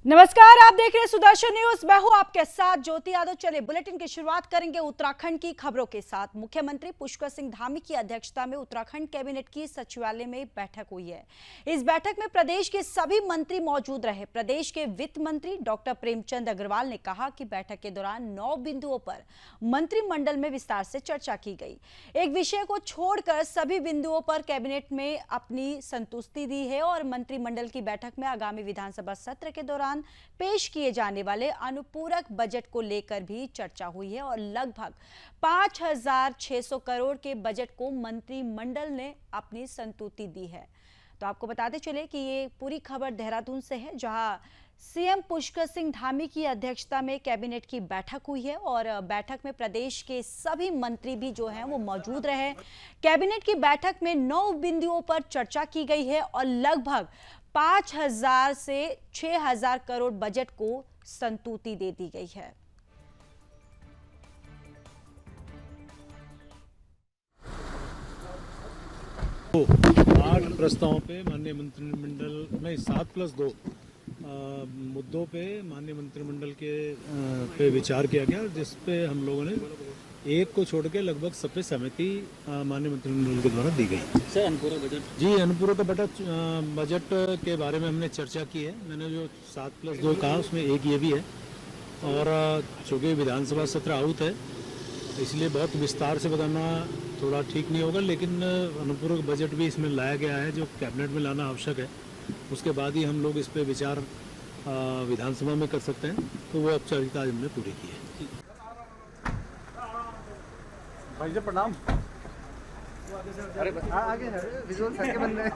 नमस्कार, आप देख रहे हैं सुदर्शन न्यूज। मैं हूं आपके साथ ज्योति यादव। चलिए बुलेटिन की शुरुआत करेंगे उत्तराखंड की खबरों के साथ। मुख्यमंत्री पुष्कर सिंह धामी की अध्यक्षता में उत्तराखंड कैबिनेट की सचिवालय में बैठक हुई है। इस बैठक में प्रदेश के सभी मंत्री मौजूद रहे। प्रदेश के वित्त मंत्री डॉक्टर प्रेमचंद अग्रवाल ने कहा कि बैठक के दौरान 9 बिंदुओं पर मंत्रिमंडल में विस्तार से चर्चा की गई। एक विषय को छोड़कर सभी बिंदुओं पर कैबिनेट में अपनी संतुष्टि दी है और मंत्रिमंडल की बैठक में आगामी विधानसभा सत्र के दौरान पेश किए जाने वाले अनुपूरक बजट को लेकर भी चर्चा हुई है और लगभग 5,600 करोड़ के बजट को मंत्रिमंडल ने अपनी संतुष्टि दी है। तो आपको बताते चले कि ये पूरी खबर देहरादून से है, जहां सीएम पुष्कर सिंह धामी की अध्यक्षता में कैबिनेट की बैठक हुई है और बैठक में प्रदेश के सभी मंत्री भी जो हैं वो मौजूद रहे। कैबिनेट की बैठक में 9 बिंदुओं पर चर्चा की गई है और लगभग 5,000 से 6,000 करोड़ बजट को संतुष्टि दे दी गई है। 8 प्रस्तावों पे माननीय मंत्रिमंडल में 7+2 मुद्दों पे माननीय मंत्रिमंडल के पे विचार किया गया, जिस पे हम लोगों ने एक को छोड़ के लगभग सब पे सहमति माननीय मंत्रिमंडल के द्वारा दी गई। सर अनुपूरक बजट जी, अनुपूरक बजट के बारे में हमने चर्चा की है। मैंने जो 7+2 कहा उसमें एक ये भी है और चूँकि विधानसभा सत्र आउट है इसलिए बहुत विस्तार से बताना थोड़ा ठीक नहीं होगा, लेकिन अनुपूरक बजट भी इसमें लाया गया है जो कैबिनेट में लाना आवश्यक है। उसके बाद ही हम लोग इस पे विचार विधानसभा में कर सकते हैं, तो वो औपचारिकता हमने पूरी की है। भाई जी प्रणाम। अरे आगे विजुअल सर के बंदे।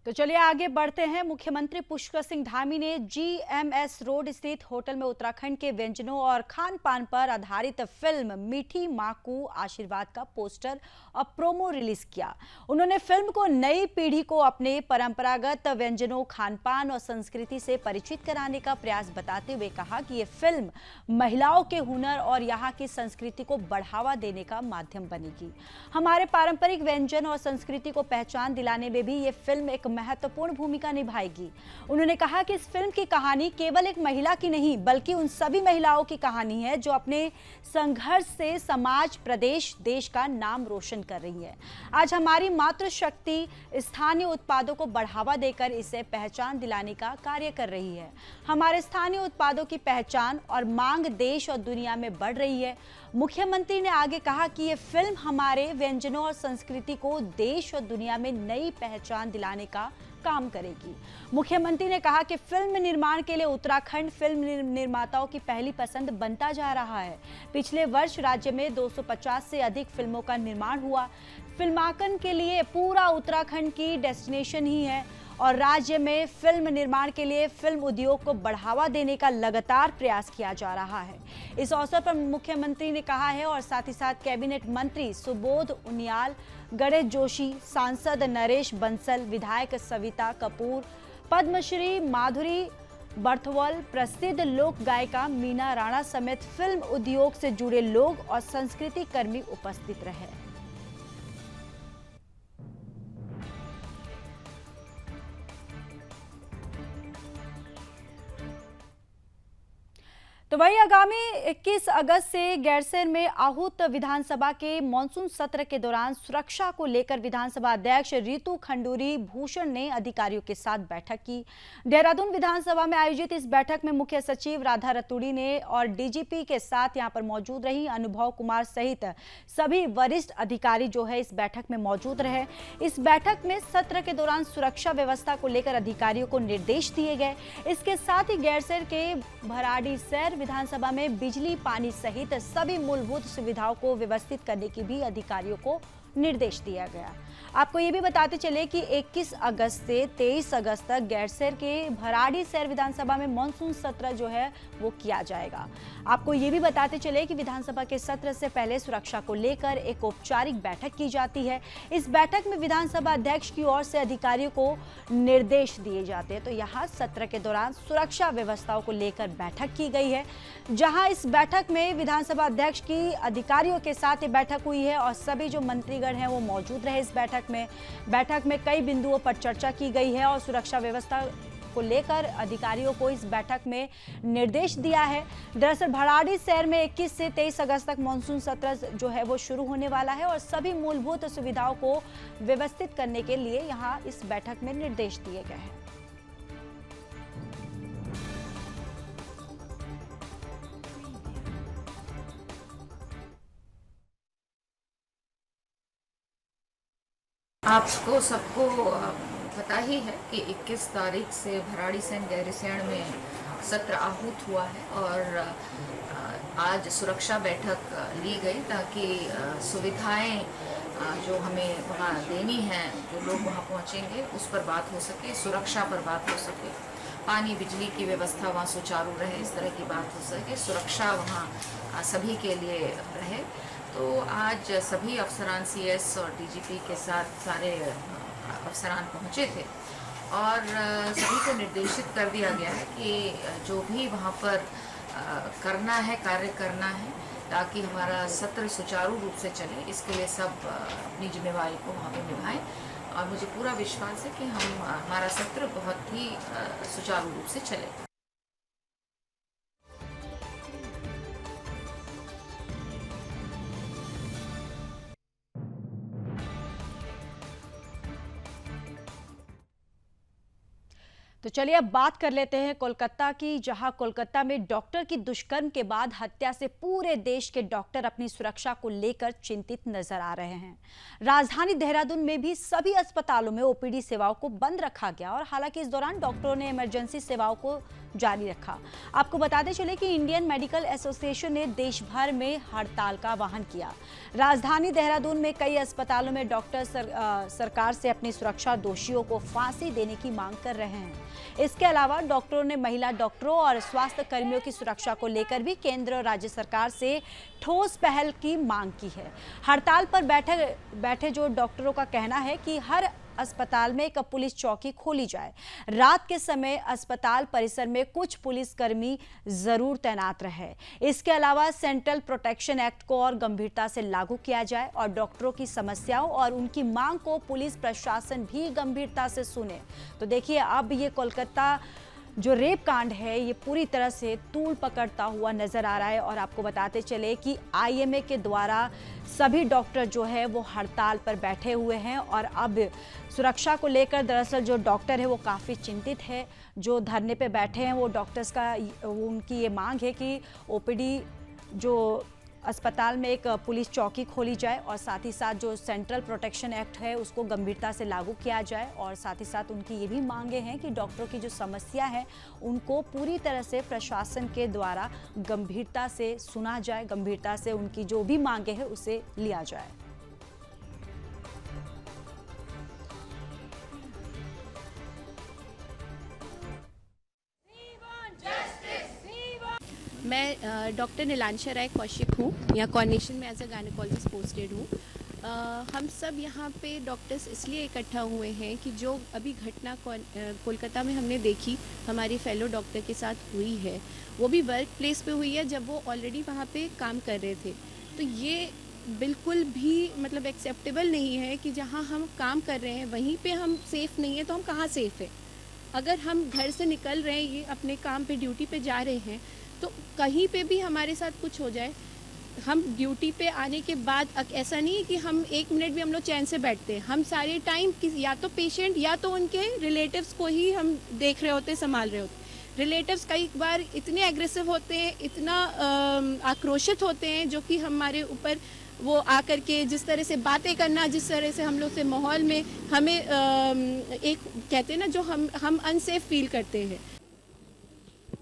तो चलिए आगे बढ़ते हैं। मुख्यमंत्री पुष्कर सिंह धामी ने जीएमएस रोड स्थित होटल में उत्तराखंड के व्यंजनों और खान पान पर आधारित फिल्म मीठी मां को आशीर्वाद का पोस्टर और प्रोमो रिलीज किया। उन्होंने फिल्म को नई पीढ़ी को अपने परंपरागत व्यंजनों, खान पान और संस्कृति से परिचित कराने का प्रयास बताते हुए कहा कि ये फिल्म महिलाओं के हुनर और यहाँ की संस्कृति को बढ़ावा देने का माध्यम बनेगी। हमारे पारंपरिक व्यंजन और संस्कृति को पहचान दिलाने में भी ये फिल्म एक महत्वपूर्ण भूमिका निभाएगी। उन्होंने कहा कि इस फिल्म की कहानी केवल एक महिला की नहीं बल्कि उन सभी महिलाओं की कहानी है जो अपने संघर्ष से समाज, प्रदेश, देश का नाम रोशन कर रही है। आज हमारी मातृशक्ति स्थानीय उत्पादों को बढ़ावा देकर इसे पहचान दिलाने का कार्य कर रही है। हमारे स्थानीय उत्पादों की पहचान और मांग देश और दुनिया में बढ़ रही है। मुख्यमंत्री ने आगे कहा कि ये फिल्म हमारे व्यंजनों और संस्कृति को देश और दुनिया में नई पहचान दिलाने का काम करेगी। मुख्यमंत्री ने कहा कि फिल्म निर्माण के लिए उत्तराखंड फिल्म निर्माताओं की पहली पसंद बनता जा रहा है। पिछले वर्ष राज्य में 250 से अधिक फिल्मों का निर्माण हुआ। फिल्मांकन के लिए पूरा उत्तराखंड की डेस्टिनेशन ही है और राज्य में फिल्म निर्माण के लिए फिल्म उद्योग को बढ़ावा देने का लगातार प्रयास किया जा रहा है। इस अवसर पर मुख्यमंत्री ने कहा है और साथ ही साथ कैबिनेट मंत्री सुबोध उनियाल, गणेश जोशी, सांसद नरेश बंसल, विधायक सविता कपूर, पद्मश्री माधुरी बर्थवल, प्रसिद्ध लोक गायिका मीना राणा समेत फिल्म उद्योग से जुड़े लोग और संस्कृति कर्मी उपस्थित रहे। तो वही आगामी 21 अगस्त से गैरसैंण में आहूत विधानसभा के मॉनसून सत्र के दौरान सुरक्षा को लेकर विधानसभा अध्यक्ष रितु खंडूरी भूषण ने अधिकारियों के साथ बैठक की। देहरादून विधानसभा में आयोजित इस बैठक में मुख्य सचिव राधा रतूड़ी ने और डीजीपी के साथ यहां पर मौजूद रही अनुभव कुमार सहित सभी वरिष्ठ अधिकारी जो है इस बैठक में मौजूद रहे। इस बैठक में सत्र के दौरान सुरक्षा व्यवस्था को लेकर अधिकारियों को निर्देश दिए गए। इसके साथ ही गैरसैंण के भराड़ीसैंण विधानसभा में बिजली, पानी सहित सभी मूलभूत सुविधाओं को व्यवस्थित करने की भी अधिकारियों को निर्देश दिया गया। आपको ये भी बताते चले कि 21 अगस्त से 23 अगस्त तक गैरसैंण के भराड़ीसैंण विधानसभा में मॉनसून सत्र जो है वो किया जाएगा। आपको ये भी बताते चले कि विधानसभा के सत्र से पहले सुरक्षा को लेकर एक औपचारिक बैठक की जाती है। इस बैठक में विधानसभा अध्यक्ष की ओर से अधिकारियों को निर्देश दिए जाते हैं। तो यहाँ सत्र के दौरान सुरक्षा व्यवस्थाओं को लेकर बैठक की गई है, जहाँ इस बैठक में विधानसभा अध्यक्ष की अधिकारियों के साथ बैठक हुई है और सभी जो मंत्रीगण हैं वो मौजूद रहे इस बैठक बैठक में कई बिंदुओं पर चर्चा की गई है और सुरक्षा व्यवस्था को लेकर अधिकारियों को इस बैठक में निर्देश दिया है। दरअसल भराड़ी शहर में 21 से 23 अगस्त तक मानसून सत्र जो है वो शुरू होने वाला है और सभी मूलभूत सुविधाओं को व्यवस्थित करने के लिए यहां इस बैठक में निर्देश दिए गए हैं। आपको सबको पता ही है कि 21 तारीख से भराड़ीसैंण गैरीसैंण में सत्र आहूत हुआ है और आज सुरक्षा बैठक ली गई ताकि सुविधाएं जो हमें वहाँ देनी हैं, जो लोग वहाँ पहुँचेंगे उस पर बात हो सके, सुरक्षा पर बात हो सके, पानी बिजली की व्यवस्था वहाँ सुचारू रहे, इस तरह की बात हो सके, सुरक्षा वहाँ सभी के लिए रहे। तो आज सभी अफसरान सीएस और डीजीपी के साथ सारे अफसरान पहुँचे थे और सभी को निर्देशित कर दिया गया है कि जो भी वहाँ पर करना है, कार्य करना है ताकि हमारा सत्र सुचारू रूप से चले, इसके लिए सब अपनी जिम्मेवारी को वहाँ पर निभाएं और मुझे पूरा विश्वास है कि हमारा सत्र बहुत ही सुचारू रूप से चले। तो चलिए अब बात कर लेते हैं कोलकाता की, जहां कोलकाता में डॉक्टर की दुष्कर्म के बाद हत्या से पूरे देश के डॉक्टर अपनी सुरक्षा को लेकर चिंतित नजर आ रहे हैं। राजधानी देहरादून में भी सभी अस्पतालों में ओपीडी सेवाओं को बंद रखा गया और हालांकि इस दौरान डॉक्टरों ने इमरजेंसी सेवाओं को जारी रखा। आपको बताते चले कि इंडियन मेडिकल एसोसिएशन ने देश भर में हड़ताल का आह्वान किया। राजधानी देहरादून में कई अस्पतालों में डॉक्टर सरकार से अपनी सुरक्षा दोषियों को फांसी देने की मांग कर रहे हैं। इसके अलावा डॉक्टरों ने महिला डॉक्टरों और स्वास्थ्य कर्मियों की सुरक्षा को लेकर भी केंद्र और राज्य सरकार से ठोस पहल की मांग की है। हड़ताल पर बैठे जो डॉक्टरों का कहना है कि हर अस्पताल में एक पुलिस चौकी खोली जाए, रात के समय अस्पताल परिसर में कुछ पुलिसकर्मी जरूर तैनात रहे। इसके अलावा सेंट्रल प्रोटेक्शन एक्ट को और गंभीरता से लागू किया जाए और डॉक्टरों की समस्याओं और उनकी मांग को पुलिस प्रशासन भी गंभीरता से सुने। तो देखिए अब ये कोलकाता जो रेप कांड है ये पूरी तरह से तूल पकड़ता हुआ नजर आ रहा है और आपको बताते चले कि आईएमए के द्वारा सभी डॉक्टर जो है वो हड़ताल पर बैठे हुए हैं और अब सुरक्षा को लेकर दरअसल जो डॉक्टर है वो काफ़ी चिंतित है। जो धरने पे बैठे हैं वो डॉक्टर्स का उनकी ये मांग है कि ओपीडी जो अस्पताल में एक पुलिस चौकी खोली जाए और साथ ही साथ जो सेंट्रल प्रोटेक्शन एक्ट है उसको गंभीरता से लागू किया जाए और साथ ही साथ उनकी ये भी मांगे हैं कि डॉक्टरों की जो समस्या है उनको पूरी तरह से प्रशासन के द्वारा गंभीरता से सुना जाए, गंभीरता से उनकी जो भी मांगे हैं उसे लिया जाए। मैं डॉक्टर नीलांशा राय कौशिक हूँ, यहाँ कॉर्निशन में एज अ गायनेकोलॉजिस्ट पोस्टेड हूँ। हम सब यहाँ पे डॉक्टर्स इसलिए इकट्ठा हुए हैं कि जो अभी घटना कोलकाता में हमने देखी हमारी फेलो डॉक्टर के साथ हुई है, वो भी वर्क प्लेस पे हुई है जब वो ऑलरेडी वहाँ पे काम कर रहे थे। तो ये बिल्कुल भी मतलब एक्सेप्टेबल नहीं है कि जहाँ हम काम कर रहे हैं वहीं पे हम सेफ़ नहीं है तो हम कहाँ सेफ़ है। अगर हम घर से निकल रहे हैं, ये अपने काम पे ड्यूटी पे जा रहे हैं, तो कहीं पे भी हमारे साथ कुछ हो जाए, हम ड्यूटी पे आने के बाद ऐसा नहीं है कि हम 1 मिनट भी हम लोग चैन से बैठते हैं। हम सारे टाइम या तो पेशेंट या तो उनके रिलेटिव्स को ही हम देख रहे होते, संभाल रहे होते। रिलेटिव्स कई बार इतने एग्रेसिव होते हैं, इतना आक्रोशित होते हैं, जो कि हमारे ऊपर वो आकर के जिस तरह से बातें करना, जिस तरह से हम लोग से माहौल में हमें एक कहते हैं ना जो हम अनसेफ फील करते हैं।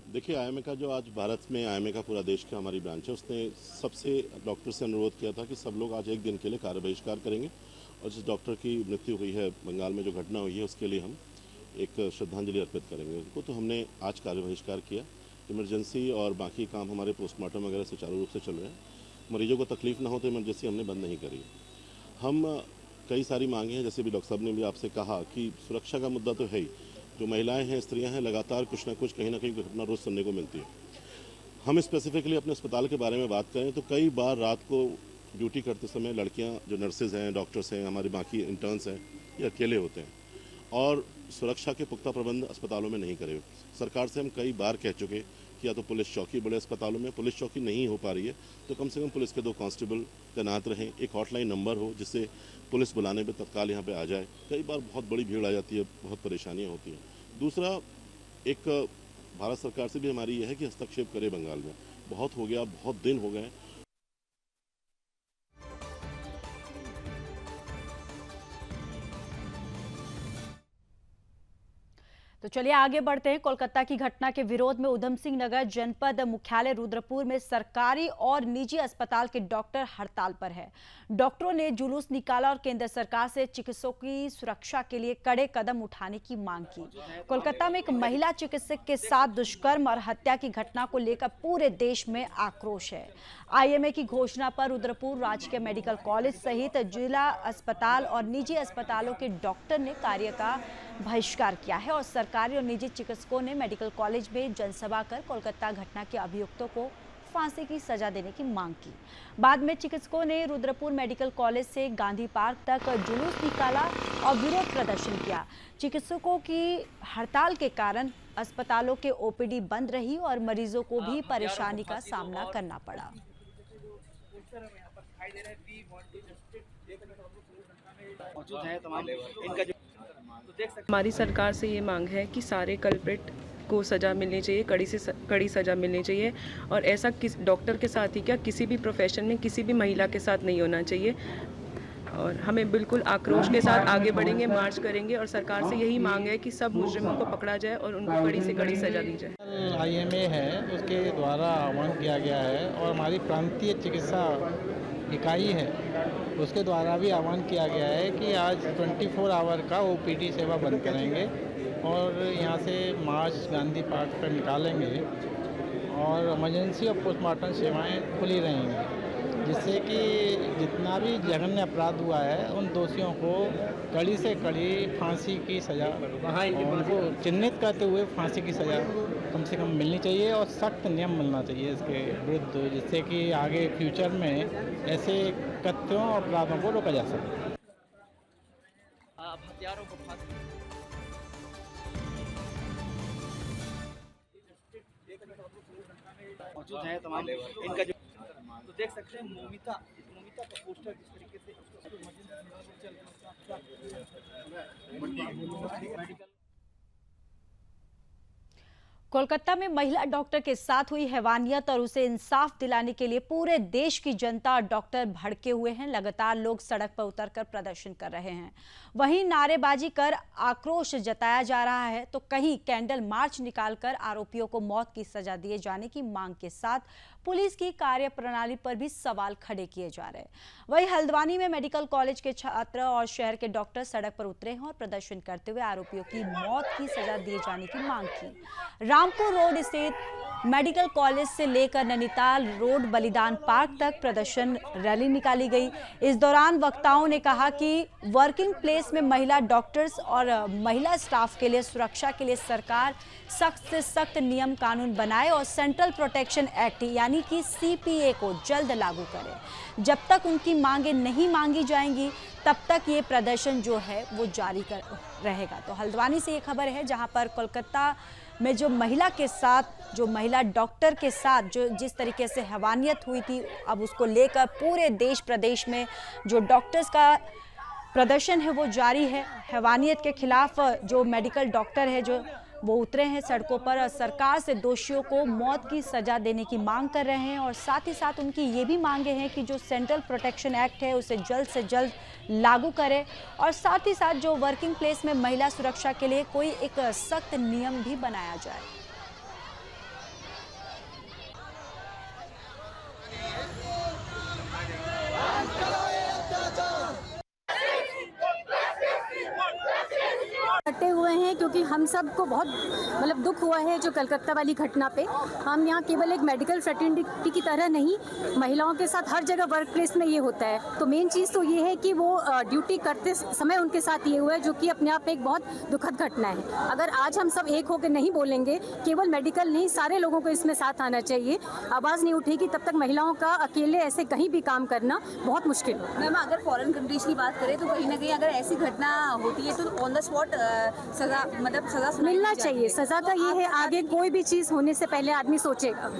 देखिए, आईएमए का जो आज भारत में आईएमए का पूरा देश का हमारी ब्रांच है, उसने सबसे डॉक्टर से अनुरोध किया था कि सब लोग आज 1 दिन के लिए कार्य बहिष्कार करेंगे और जिस डॉक्टर की मृत्यु हुई है बंगाल में, जो घटना हुई है, उसके लिए हम एक श्रद्धांजलि अर्पित करेंगे उनको। तो हमने आज कार्य बहिष्कार किया। इमरजेंसी और बाकी काम हमारे पोस्टमार्टम वगैरह सुचारू रूप से चल रहे हैं। मरीजों को तकलीफ ना हो तो इमरजेंसी हमने बंद नहीं करी। हम कई सारी मांगे हैं, जैसे भी डॉक्टर साहब ने भी आपसे कहा कि सुरक्षा का मुद्दा तो है ही। जो महिलाएं हैं, स्त्रियां हैं, लगातार कुछ ना कुछ कहीं ना कहीं घटना रोज़ सुनने को मिलती है। हम स्पेसिफिकली अपने अस्पताल के बारे में बात करें तो कई बार रात को ड्यूटी करते समय लड़कियां जो नर्सेज हैं, डॉक्टर्स हैं, हमारे बाकी इंटर्न्स हैं, ये अकेले होते हैं और सुरक्षा के पुख्ता प्रबंध अस्पतालों में नहीं करे। सरकार से हम कई बार कह चुके कि या तो पुलिस चौकी बड़े अस्पतालों में, पुलिस चौकी नहीं हो पा रही है तो कम से कम पुलिस के 2 कांस्टेबल तैनात रहें, एक हॉटलाइन नंबर हो जिससे पुलिस बुलाने पे तत्काल यहाँ पे आ जाए। कई बार बहुत बड़ी भीड़ आ जाती है, बहुत परेशानियाँ होती हैं। दूसरा, एक भारत सरकार से भी हमारी यह है कि हस्तक्षेप करे बंगाल में। बहुत हो गया, बहुत दिन हो गए। तो चलिए आगे बढ़ते हैं। कोलकाता की घटना के विरोध में उधम सिंह नगर जनपद मुख्यालय रुद्रपुर में सरकारी और निजी अस्पताल के डॉक्टर हड़ताल पर है। डॉक्टरों ने जुलूस निकाला और केंद्र सरकार से चिकित्सकों की सुरक्षा के लिए कड़े कदम उठाने की मांग की। कोलकाता में एक महिला चिकित्सक के साथ दुष्कर्म और हत्या की घटना को लेकर पूरे देश में आक्रोश है। आईएमए की घोषणा पर रुद्रपुर राजकीय मेडिकल कॉलेज सहित जिला अस्पताल और निजी अस्पतालों के डॉक्टर ने कार्य का बहिष्कार किया है और सरकारी और निजी चिकित्सकों ने मेडिकल कॉलेज में जनसभा कर कोलकाता घटना के अभियुक्तों को फांसी की सजा देने की मांग की। बाद में चिकित्सकों ने रुद्रपुर मेडिकल कॉलेज से गांधी पार्क तक जुलूस निकाला और विरोध प्रदर्शन किया। चिकित्सकों की हड़ताल के कारण अस्पतालों के ओपीडी बंद रही और मरीजों को भी परेशानी का सामना करना पड़ा। हमारी सरकार से ये मांग है कि सारे कल्प्रिट को सज़ा मिलनी चाहिए, कड़ी सज़ा मिलनी चाहिए और ऐसा किस डॉक्टर के साथ ही क्या किसी भी प्रोफेशन में किसी भी महिला के साथ नहीं होना चाहिए। और हमें बिल्कुल आक्रोश के साथ आगे बढ़ेंगे, मार्च करेंगे और सरकार से यही मांग है कि सब मुजरिमों को पकड़ा जाए और उनको कड़ी से कड़ी सज़ा दी जाए। आईएमए है उसके द्वारा आह्वान किया गया है और हमारी प्रांतीय चिकित्सा इकाई है उसके द्वारा भी आह्वान किया गया है कि आज 24 आवर का ओपीडी सेवा बंद करेंगे और यहाँ से मार्च गांधी पार्क पर निकालेंगे और इमरजेंसी और पोस्टमार्टम सेवाएं खुली रहेंगी, जिससे कि जितना भी जघन्य अपराध हुआ है उन दोषियों को कड़ी से कड़ी फांसी की सज़ा, उनको चिन्हित करते हुए फांसी की सज़ा कम से कम मिलनी चाहिए और सख्त नियम मिलना चाहिए इसके विरुद्ध, जिससे कि आगे फ्यूचर में ऐसे कृत्यों और अपराधों को रोका जा सके। मौजूद है तमाम इनका जो तो देख सकते हैं मोमिता का पोस्टर जिस तरीके से कोलकाता में महिला डॉक्टर के साथ हुई हैवानियत और उसे इंसाफ दिलाने के लिए पूरे देश की जनता और डॉक्टर भड़के हुए हैं। लगातार लोग सड़क पर उतरकर प्रदर्शन कर रहे हैं, वहीं नारेबाजी कर आक्रोश जताया जा रहा है तो कहीं कैंडल मार्च निकालकर आरोपियों को मौत की सजा दिए जाने की मांग के साथ पुलिस की कार्यप्रणाली पर भी सवाल खड़े किए जा रहे हैं। वहीं हल्द्वानी में मेडिकल कॉलेज के छात्र और शहर के डॉक्टर सड़क पर उतरे हैं और प्रदर्शन करते हुए आरोपियों की मौत की सजा दिए जाने की मांग की। रामपुर रोड स्थित मेडिकल कॉलेज से लेकर नैनीताल रोड बलिदान पार्क तक प्रदर्शन रैली निकाली गई। इस दौरान वक्ताओं ने कहा कि वर्किंग प्लेस में महिला डॉक्टर्स और महिला स्टाफ के लिए सुरक्षा के लिए सरकार सख्त से सख्त नियम कानून बनाए और सेंट्रल प्रोटेक्शन एक्ट यानी कि सीपीए को जल्द लागू करे। जब तक उनकी मांगे नहीं मांगी जाएंगी तब तक ये प्रदर्शन जो है वो जारी रहेगा। तो हल्द्वानी से ये खबर है, जहां पर कोलकाता में जो महिला के साथ, जो महिला डॉक्टर के साथ जो जिस तरीके से हैवानियत हुई थी, अब उसको लेकर पूरे देश प्रदेश में जो डॉक्टर्स का प्रदर्शन है वो जारी है। हैवानियत के खिलाफ जो मेडिकल डॉक्टर है जो वो उतरे हैं सड़कों पर और सरकार से दोषियों को मौत की सजा देने की मांग कर रहे हैं और साथ ही साथ उनकी ये भी मांगे हैं कि जो सेंट्रल प्रोटेक्शन एक्ट है उसे जल्द से जल्द लागू करे और साथ ही साथ जो वर्किंग प्लेस में महिला सुरक्षा के लिए कोई एक सख्त नियम भी बनाया जाए। डटे हुए हैं क्योंकि हम सबको बहुत मतलब दुख हुआ है जो कलकत्ता वाली घटना पे। हम यहाँ केवल एक मेडिकल फ्रेटर्निटी की तरह नहीं, महिलाओं के साथ हर जगह वर्क प्लेस में ये होता है। तो मेन चीज़ तो ये है कि वो ड्यूटी करते समय उनके साथ ये हुआ है, जो कि अपने आप में एक बहुत दुखद घटना है। अगर आज हम सब एक होकर नहीं बोलेंगे, केवल मेडिकल नहीं सारे लोगों को इसमें साथ आना चाहिए, आवाज़ नहीं उठेगी तब तक महिलाओं का अकेले ऐसे कहीं भी काम करना बहुत मुश्किल हो। मैम, अगर फॉरेन कंट्रीज की बात करें तो कहीं ना कहीं अगर ऐसी घटना होती है तो ऑन द स्पॉट सजा, मतलब सजा मिलना चाहिए। सजा का ये है, आगे कोई भी चीज़ होने से पहले आदमी सोचेगा।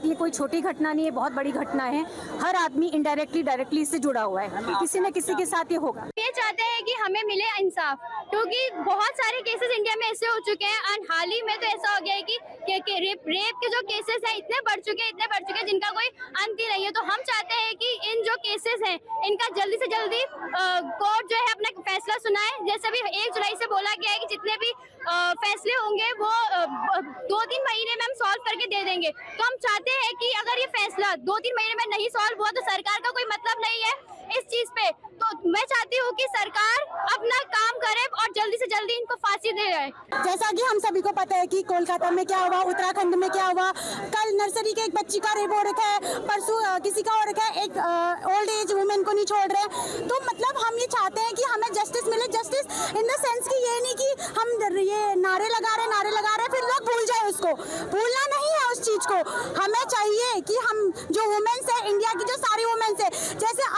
ये कोई छोटी घटना नहीं है, बहुत बड़ी घटना है। हर आदमी इनडायरेक्टली डायरेक्टली इससे जुड़ा हुआ है, किसी न किसी के साथ ये होगा। ये चाहते हैं कि हमें मिले इंसाफ, क्योंकि बहुत सारे केसेस इंडिया में ऐसे हो चुके हैं। और हाल ही में तो ऐसा हो गया है कि रेप के जो केसेस हैं इतने बढ़ चुके हैं जिनका कोई अंत ही नहीं है। तो हम चाहते हैं कि इन जो केसेस हैं इनका जल्दी से जल्दी कोर्ट जो है अपना फैसला सुनाए। जैसे भी 1 जुलाई से बोला गया है कि जितने भी फैसले होंगे वो 2-3 महीने में हम सॉल्व करके दे देंगे। तो हम चाहते हैं कि अगर ये फैसला 2-3 महीने में नहीं सॉल्व हुआ तो सरकार का कोई मतलब नहीं है इस चीज पे। तो मैं चाहती हूँ कि सरकार अपना काम करे और जल्दी से जल्दी इनको फांसी दे जाए। जैसा कि हम सभी को पता है कि कोलकाता में क्या हुआ, उत्तराखंड में क्या हुआ, कल नर्सरी के एक बच्ची का रेप हो रखा है, परसों किसी का हो रखा है, एक ओल्ड एज वुमेन को नहीं छोड़ रहे। तो मतलब हम ये चाहते हैं कि हमें जस्टिस मिले। जस्टिस इन द सेंस कि ये नहीं कि हम ये नारे लगा रहे फिर लोग भूल जाए, उसको भूलना नहीं है उस चीज को। हमें चाहिए कि हम जो वुमेन्स है, इंडिया की जो सारी वुमेन्स है, जैसे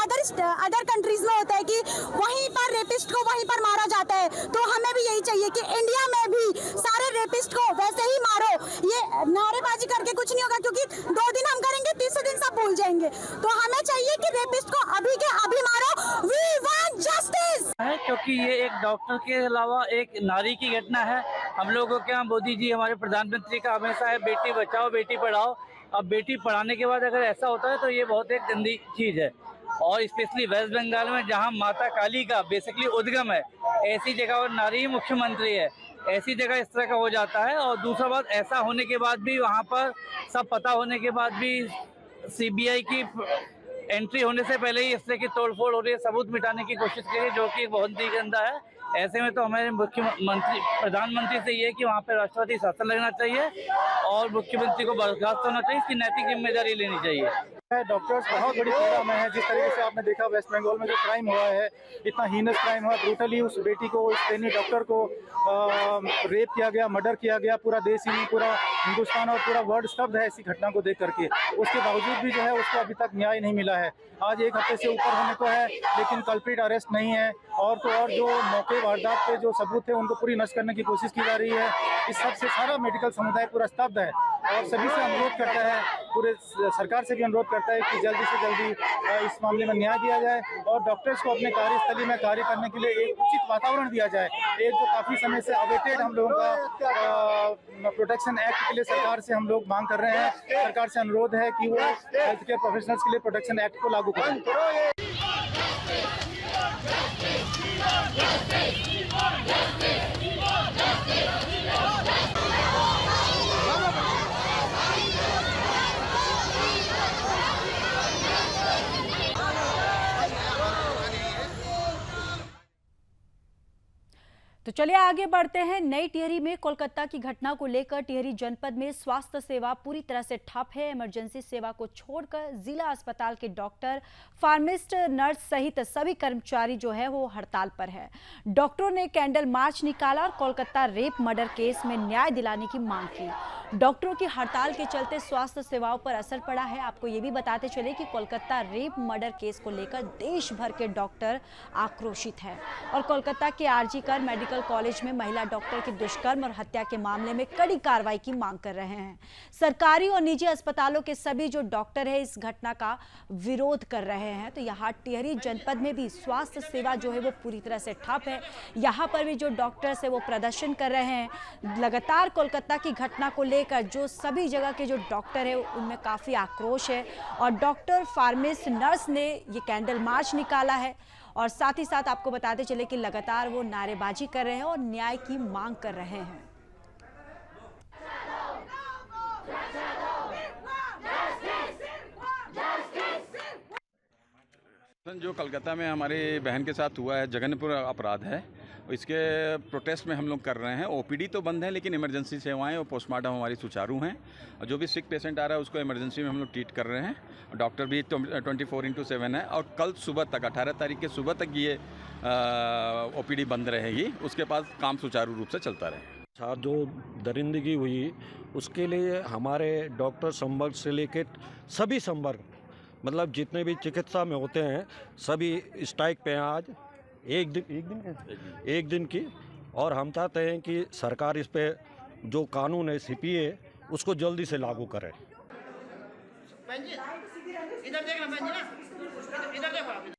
अदर कंट्रीज में होता है कि वहीं पर रेपिस्ट को वहीं पर मारा जाता है, तो हमें भी यही चाहिए कि इंडिया में भी सारे रेपिस्ट को वैसे ही मारो। ये नारेबाजी करके कुछ नहीं होगा, क्योंकि 2 दिन हम करेंगे, तीसरे दिन सब भूल जाएंगे। तो हमें चाहिए कि रेपिस्ट को अभी के अभी मारो। We want justice. क्योंकि ये एक डॉक्टर के अलावा एक नारी की घटना है। हम लोगों के यहाँ मोदी जी हमारे प्रधानमंत्री का हमेशा है बेटी बचाओ बेटी पढ़ाओ। अब बेटी पढ़ाने के बाद अगर ऐसा होता है तो ये बहुत एक गंदी चीज़ है। और स्पेशली वेस्ट बंगाल में जहाँ माता काली का बेसिकली उद्गम है, ऐसी जगह और नारी मुख्यमंत्री है, ऐसी जगह इस तरह का हो जाता है। और दूसरा बात, ऐसा होने के बाद भी वहाँ पर सब पता होने के बाद भी CBI की एंट्री होने से पहले ही इस तरह की तोड़फोड़ हो रही है, सबूत मिटाने की कोशिश की है, जो कि बहुत ही गंदा है। ऐसे में तो हमारे मुख्यमंत्री प्रधानमंत्री से ये है कि वहाँ पे राष्ट्रपति शासन लगना चाहिए और मुख्यमंत्री को बर्खास्त होना चाहिए, इसकी नैतिक जिम्मेदारी लेनी चाहिए। डॉक्टर्स बहुत बड़ी पीड़ा में है। जिस तरीके से आपने देखा वेस्ट बंगाल में जो क्राइम हुआ है, इतना हीनस क्राइम हुआ, ब्रूटली उस बेटी को, उस ट्रेनी डॉक्टर को रेप किया गया, मर्डर किया गया। पूरा देश ही नहीं, पूरा हिंदुस्तान और पूरा वर्ल्ड स्तब्ध है ऐसी घटना को देख करके। उसके बावजूद भी जो है उसको अभी तक न्याय नहीं मिला है। आज 1 हफ्ते से ऊपर होने को है, लेकिन कल्प्रिट अरेस्ट नहीं है। और तो और जो मौके वारदात पे जो सबूत थे उनको पूरी नष्ट करने की कोशिश की जा रही है। इस सब से सारा मेडिकल समुदाय पूरा स्तब्ध है और सभी से अनुरोध करता है, पूरे सरकार से भी अनुरोध करता है कि जल्दी से जल्दी इस मामले में न्याय दिया जाए और डॉक्टर्स को अपने कार्यस्थली में कार्य करने के लिए एक उचित वातावरण दिया जाए। एक जो काफ़ी समय से अवेटेड हम लोगों का प्रोटेक्शन एक्ट के लिए सरकार से हम लोग मांग कर रहे हैं। सरकार से अनुरोध है कि वो हेल्थ केयर प्रोफेशनल्स के लिए प्रोटेक्शन एक्ट को लागू करें। तो चलिए आगे बढ़ते हैं। नई टिहरी में कोलकाता की घटना को लेकर टिहरी जनपद में स्वास्थ्य सेवा पूरी तरह से ठप है। इमरजेंसी सेवा को छोड़कर जिला अस्पताल के डॉक्टर, फार्मिस्ट, नर्स सहित सभी कर्मचारी जो है वो हड़ताल पर है। डॉक्टरों ने कैंडल मार्च निकाला और कोलकाता रेप मर्डर केस में न्याय दिलाने की मांग की। डॉक्टरों की हड़ताल के चलते स्वास्थ्य सेवाओं पर असर पड़ा है। आपको ये भी बताते चले कि कोलकाता रेप मर्डर केस को लेकर देश भर के डॉक्टर आक्रोशित हैं और कोलकाता के आरजी कर मेडिकल कॉलेज में महिला डॉक्टर की दुष्कर्म और हत्या के मामले में कड़ी कार्रवाई की मांग कर रहे हैं। सरकारी और निजी अस्पतालों के सभी जो डॉक्टर है इस घटना का विरोध कर रहे हैं। तो यहाँ टिहरी जनपद में भी स्वास्थ्य सेवा जो है वो पूरी तरह से ठप है। यहाँ पर भी जो डॉक्टर्स है वो प्रदर्शन कर रहे हैं। लगातार कोलकाता की घटना को लेकर जो सभी जगह के जो डॉक्टर है उनमें काफ़ी आक्रोश है और डॉक्टर, फार्मिस्ट, नर्स ने ये कैंडल मार्च निकाला है और साथ ही साथ आपको बताते चले कि लगातार वो नारेबाजी कर रहे हैं और न्याय की मांग कर रहे हैं। जो कलकत्ता में हमारे बहन के साथ हुआ है, जघन्यपूर्ण अपराध है इसके प्रोटेस्ट में हम लोग कर रहे हैं। ओपीडी तो बंद है, लेकिन इमरजेंसी सेवाएं और पोस्टमार्टम हमारी सुचारू हैं। और जो भी सिक पेशेंट आ रहा है उसको इमरजेंसी में हम लोग ट्रीट कर रहे हैं। डॉक्टर भी 24/7 है। और कल सुबह तक 18 तारीख के सुबह तक ये ओपीडी बंद रहेगी। उसके बाद काम सुचारू रूप से चलता रहे। जो दरिंदगी हुई उसके लिए हमारे डॉक्टर संवर्ग से लेकर सभी संवर्ग, मतलब जितने भी चिकित्सा में होते हैं, सभी स्ट्राइक पे हैं आज एक दिन की। और हम चाहते हैं कि सरकार इस पे जो कानून है सीपीए उसको जल्दी से लागू करे। इधर देखना, इधर देखो।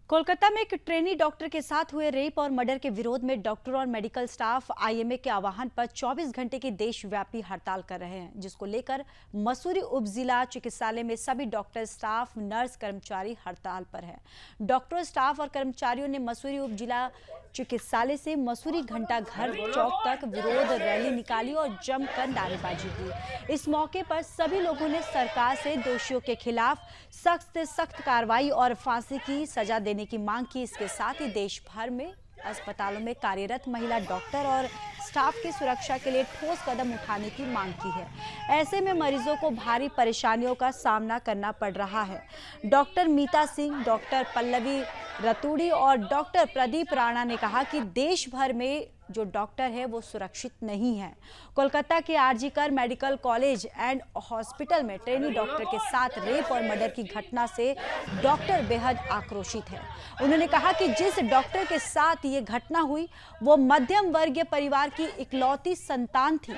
कोलकाता में एक ट्रेनी डॉक्टर के साथ हुए रेप और मर्डर के विरोध में डॉक्टर और मेडिकल स्टाफ आईएमए के आह्वान पर 24 घंटे की देशव्यापी हड़ताल कर रहे हैं, जिसको लेकर मसूरी उप जिला चिकित्सालय में सभी डॉक्टर, स्टाफ, नर्स, कर्मचारी हड़ताल पर हैं। डॉक्टर, स्टाफ और कर्मचारियों ने मसूरी उप जिला चिकित्सालय से मसूरी घंटा घर चौक तक विरोध रैली निकाली और जमकर नारेबाजी की। इस मौके पर सभी लोगों ने सरकार से दोषियों के खिलाफ सख्त से सख्त कार्रवाई और फांसी की सजा देने की मांग की। इसके साथ ही देश भर में अस्पतालों में कार्यरत महिला डॉक्टर और स्टाफ की सुरक्षा के लिए ठोस कदम उठाने की मांग की है। ऐसे में मरीजों को भारी परेशानियों का सामना करना पड़ रहा है। डॉक्टर मीता सिंह, डॉक्टर पल्लवी रतूड़ी और डॉक्टर प्रदीप राणा ने कहा कि देश भर में जो डॉक्टर है वो सुरक्षित नहीं है। कोलकाता के RG Kar medical college and hospital में ट्रेनी डॉक्टर के साथ रेप और मर्डर की घटना से डॉक्टर बेहद आक्रोशित है। उन्होंने कहा कि जिस डॉक्टर के साथ ये घटना हुई वो मध्यम वर्गीय परिवार की इकलौती संतान थी।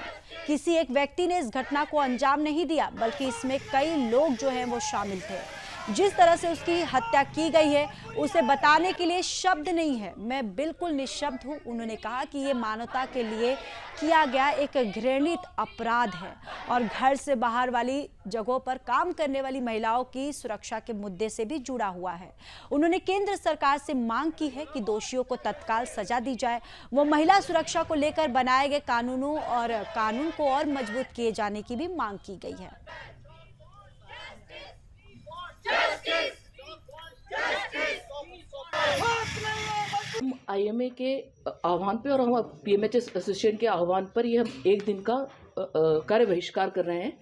किसी एक व्यक्ति ने इस घटना को अंजाम नहीं दिया, बल्कि इसमें कई लोग जो हैं वो शामिल थे। जिस तरह से उसकी हत्या की गई है उसे बताने के लिए शब्द नहीं है। मैं बिल्कुल निशब्द हूँ। उन्होंने कहा कि ये मानवता के लिए किया गया एक घृणित अपराध है और घर से बाहर वाली जगहों पर काम करने वाली महिलाओं की सुरक्षा के मुद्दे से भी जुड़ा हुआ है। उन्होंने केंद्र सरकार से मांग की है कि दोषियों को तत्काल सजा दी जाए। वो महिला सुरक्षा को लेकर बनाए गए कानून को और मजबूत किए जाने की भी मांग की गई है। आईएमए के आह्वान पे और हम पीएमएचएस एसोसिएशन के आह्वान पर ये हम एक दिन का कार्य बहिष्कार कर रहे हैं।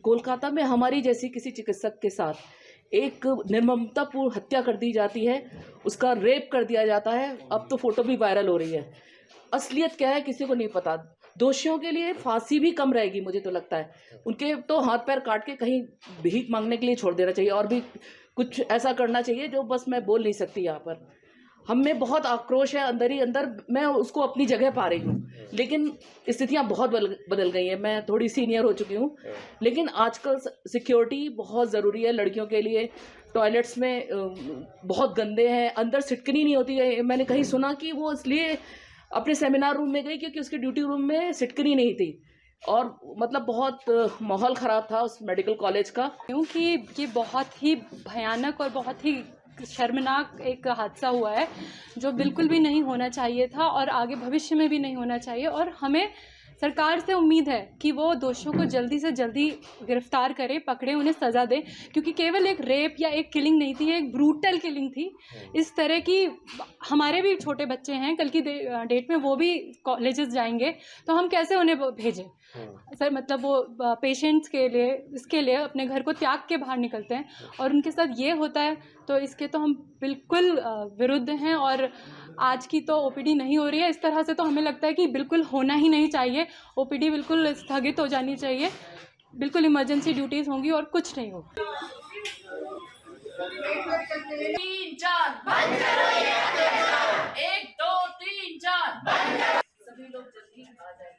कोलकाता में हमारी जैसी किसी चिकित्सक के साथ एक निर्ममतापूर्ण हत्या कर दी जाती है, उसका रेप कर दिया जाता है। अब तो फोटो भी वायरल हो रही है। असलियत क्या है किसी को नहीं पता। दोषियों के लिए फांसी भी कम रहेगी, मुझे तो लगता है। उनके तो हाथ पैर काट के कहीं भीख मांगने के लिए छोड़ देना चाहिए और भी कुछ ऐसा करना चाहिए जो बस मैं बोल नहीं सकती। यहाँ पर हम में बहुत आक्रोश है अंदर ही अंदर। मैं उसको अपनी जगह पा रही हूँ, लेकिन स्थितियाँ बहुत बदल गई हैं। मैं थोड़ी सीनियर हो चुकी हूँ, लेकिन आजकल सिक्योरिटी बहुत ज़रूरी है लड़कियों के लिए। टॉयलेट्स में बहुत गंदे हैं, अंदर सिटकनी नहीं होती है। मैंने कहीं सुना कि वो इसलिए अपने सेमिनार रूम में गई क्योंकि उसके ड्यूटी रूम में सिटकनी नहीं थी और मतलब बहुत माहौल ख़राब था उस मेडिकल कॉलेज का। क्योंकि ये बहुत ही भयानक और बहुत ही शर्मनाक एक हादसा हुआ है जो बिल्कुल भी नहीं होना चाहिए था और आगे भविष्य में भी नहीं होना चाहिए। और हमें सरकार से उम्मीद है कि वो दोषियों को जल्दी से जल्दी गिरफ्तार करे, पकड़े, उन्हें सज़ा दे, क्योंकि केवल एक रेप या एक किलिंग नहीं थी, एक ब्रूटल किलिंग थी। इस तरह की हमारे भी छोटे बच्चे हैं, कल की डेट में वो भी कॉलेजेस जाएंगे, तो हम कैसे उन्हें भेजें सर? मतलब वो पेशेंट्स के लिए, इसके लिए अपने घर को त्याग के बाहर निकलते हैं और उनके साथ ये होता है, तो इसके तो हम बिल्कुल विरुद्ध हैं। और आज की तो ओपीडी नहीं हो रही है, इस तरह से तो हमें लगता है कि बिल्कुल होना ही नहीं चाहिए। ओपीडी बिल्कुल स्थगित हो जानी चाहिए, बिल्कुल इमरजेंसी ड्यूटीज़ होंगी और कुछ नहीं होगा। 3 4 बंद करो ये अत्याचार। 1 2 3 4 बंद करो। सभी लोग जल्दी आ जाए।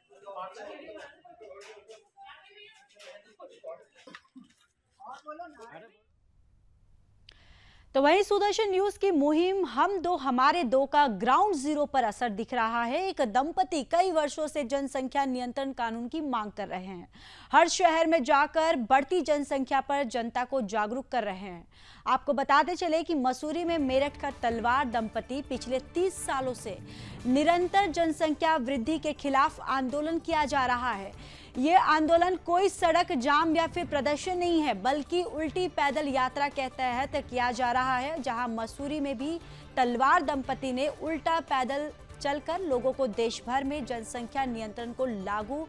तो वहीं सुदर्शन न्यूज की मुहिम हम दो हमारे दो का ग्राउंड जीरो पर असर दिख रहा है। एक दंपति कई वर्षों से जनसंख्या नियंत्रण कानून की मांग कर रहे हैं। हर शहर में जाकर बढ़ती जनसंख्या पर जनता को जागरूक कर रहे हैं। आपको बताते चले कि मसूरी में मेरठ का तलवार दंपति पिछले 30 सालों से निरंतर जनसंख्या वृद्धि के खिलाफ आंदोलन किया जा रहा है। ये आंदोलन कोई सड़क जाम या फिर प्रदर्शन नहीं है, बल्कि उल्टी पैदल यात्रा के तहत किया जा रहा है, जहां मसूरी में भी तलवार दंपति ने उल्टा पैदल चलकर लोगों को देश भर में जनसंख्या नियंत्रण को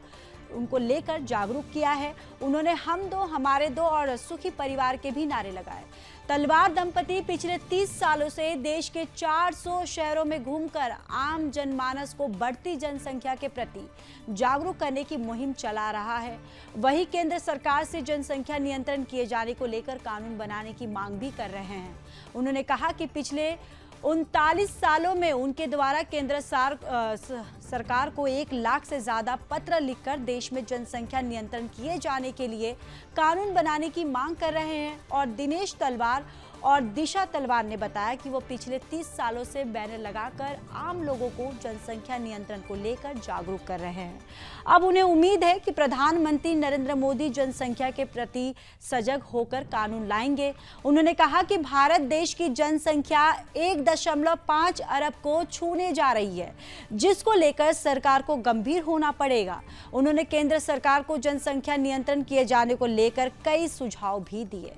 उनको लेकर जागरूक किया है। उन्होंने हम दो हमारे दो और सुखी परिवार के भी नारे लगाए। तलवार दंपति पिछले 30 सालों से देश के 400 शहरों में घूमकर आम जनमानस को बढ़ती जनसंख्या के प्रति जागरूक करने की मुहिम चला रहा है। वहीं केंद्र सरकार से जनसंख्या नियंत्रण किए जाने को लेकर कानून बनाने की मांग भी कर रहे हैं। उन्होंने कहा कि पिछले 39 सालों में उनके द्वारा केंद्र सरकार को 1 लाख से ज्यादा पत्र लिखकर देश में जनसंख्या नियंत्रण किए जाने के लिए कानून बनाने की मांग कर रहे हैं। और दिनेश तलवार और दिशा तलवार ने बताया कि वो पिछले 30 सालों से बैनर लगाकर आम लोगों को जनसंख्या नियंत्रण को लेकर जागरूक कर रहे हैं। अब उन्हें उम्मीद है कि प्रधानमंत्री नरेंद्र मोदी जनसंख्या के प्रति सजग होकर कानून लाएंगे। उन्होंने कहा कि भारत देश की जनसंख्या 1.5 अरब को छूने जा रही है, जिसको लेकर सरकार को गंभीर होना पड़ेगा। उन्होंने केंद्र सरकार को जनसंख्या नियंत्रण किए जाने को लेकर कई सुझाव भी दिए।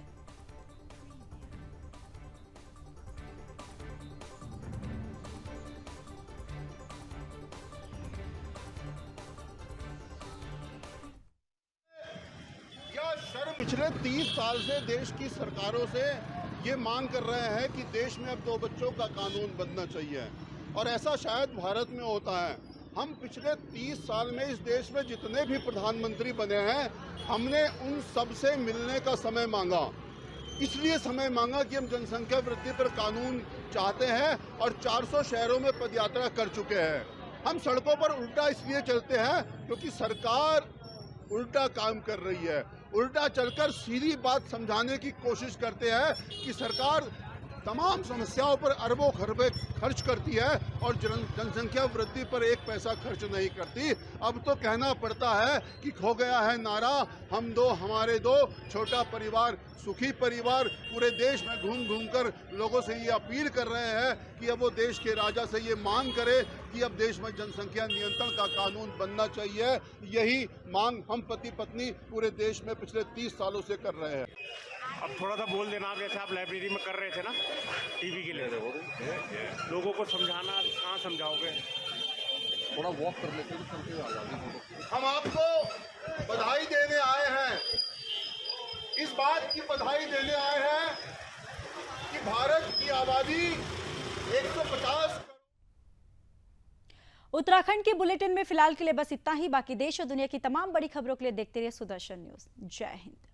पिछले 30 साल से देश की सरकारों से ये मांग कर रहे हैं कि देश में अब 2 बच्चों का कानून बनना चाहिए, और ऐसा शायद भारत में होता है। हम पिछले 30 साल में इस देश में जितने भी प्रधानमंत्री बने हैं, हमने उन सब से मिलने का समय मांगा। इसलिए समय मांगा कि हम जनसंख्या वृद्धि पर कानून चाहते हैं, और 400 शहरों में पदयात्रा कर चुके हैं। हम सड़कों पर उल्टा इसलिए चलते हैं क्योंकि सरकार उल्टा काम कर रही है। उल्टा चलकर सीधी बात समझाने की कोशिश करते हैं कि सरकार तमाम समस्याओं पर अरबों खरबे खर्च करती है और जनसंख्या वृद्धि पर 1 पैसा खर्च नहीं करती। अब तो कहना पड़ता है कि खो गया है नारा हम दो हमारे दो, छोटा परिवार सुखी परिवार। पूरे देश में घूम घूम कर लोगों से ये अपील कर रहे हैं कि अब वो देश के राजा से ये मांग करे कि अब देश में जनसंख्या नियंत्रण का कानून बनना चाहिए। यही मांग हम पति पत्नी पूरे देश में पिछले 30 सालों से कर रहे हैं। अब थोड़ा सा बोल देना, जैसे आप लाइब्रेरी में कर रहे थे ना टीवी के लिए, लोगों को समझाना, कहाँ समझाओगे? थोड़ा वॉक कर लेते हैं। हम आपको बधाई देने आए हैं, इस बात की बधाई देने आए हैं कि भारत की आबादी 150। उत्तराखंड के बुलेटिन में फिलहाल के लिए बस इतना ही। बाकी देश और दुनिया की तमाम बड़ी खबरों के लिए देखते रहिए सुदर्शन न्यूज। जय हिंद।